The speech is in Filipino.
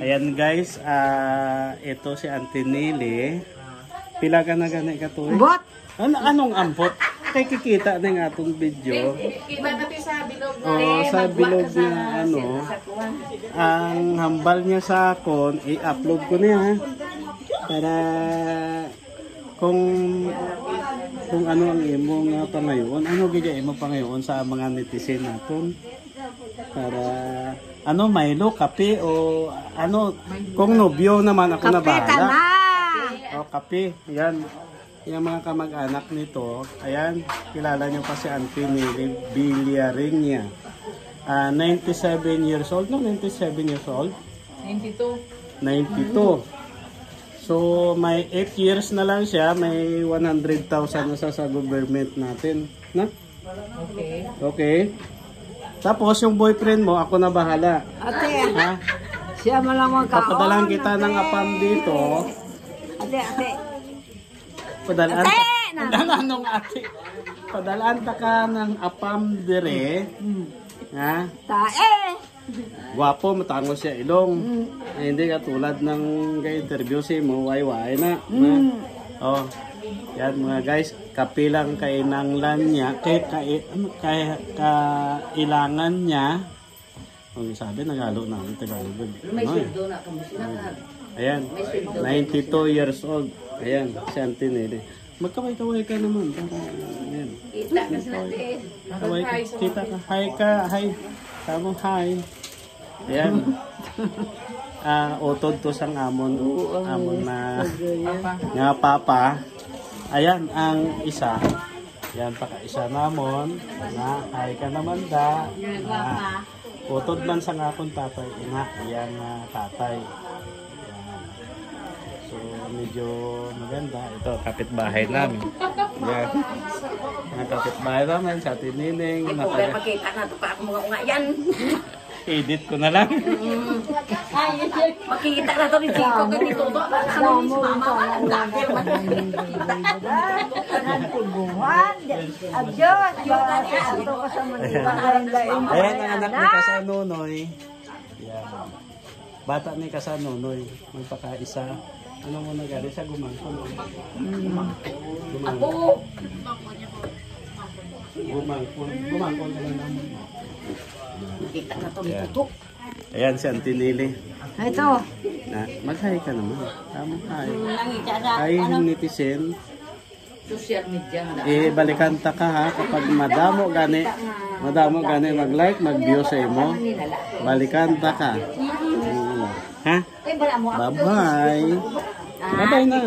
Ayan guys, ito si Auntie Nili. Pila ka na gani ka to? Bot! Anong ampot? Kay kikita na nga itong video. Iba natin sa bilog na. Sa bilog na ang hambal niya sa akon, i-upload ko niya. Para kung ano ang imong pangayon, ano gaya imo pangayon sa mga netizen naton. Para Milo, kape o kung nobyo naman ako na bahala. O kape, yan. Yung mga kamag-anak nito, ayan, kilala nyo pa si Auntie Nili Villariña. 97 years old, no? 97 years old? 92. 92. So, may 8 years na lang siya, may 100,000 na sa government natin. Na? Okay. Okay. Tapos, yung boyfriend mo, ako na bahala. Ate, ha? siya malamang kaon. Papadalan kita ng apam dito. Ate. Padalaan ate. Padalaan ta ka ng apam dire. Ha? Tae. Gwapo, matangos siya ilong. Hindi katulad ng ka-interview si mo, wayway na. Oh. Yan mga guys, kapilang kainanglan niya, kailangan niya. Ang sabi, nagalo na ang Tagalog. Ayan, 92 years old. Ayan, si Auntie Nili. Magkaway-kaway ka naman. Ayan. Kita kasi natin. Kaway ka. Kita ka. Hi ka. Hi. Tamo, hi. Ayan. Utod to sang amon. Amon na nga papa. Ayan, ang isa. Ayan, paka-isa namon. Hi ka naman da. Utod man sang akong tatay. Ayan, tatay. So, medyo maganda. Ito, kapitbahay namin. Yan. Ang kapitbahay namin sa Tinining. Makita na ito pa ako mga unga yan. Edit ko na lang. Makita na ito ni Chico. Ganito to. Ano ni si Mama? Ang laki naman. Adios. Ayan ang anak ni Kasanonoy. Yan. Bata ni Kasanonoy. Magpakaisa. Ano mo na gali siya gumangkon? Ako! Gumangkon ka lang naman. Makita na ito ni Tutok. Ayan si Auntie Nili. Ito. Mag-hi ka naman. Tama, hi. Nangita na. Hi, netizen. Social media. Balikan ta ka ha kapag madamo gani mag-like, mag-view sa imo. Balikan ta ka. Ha? Bye-bye. Bye-bye na.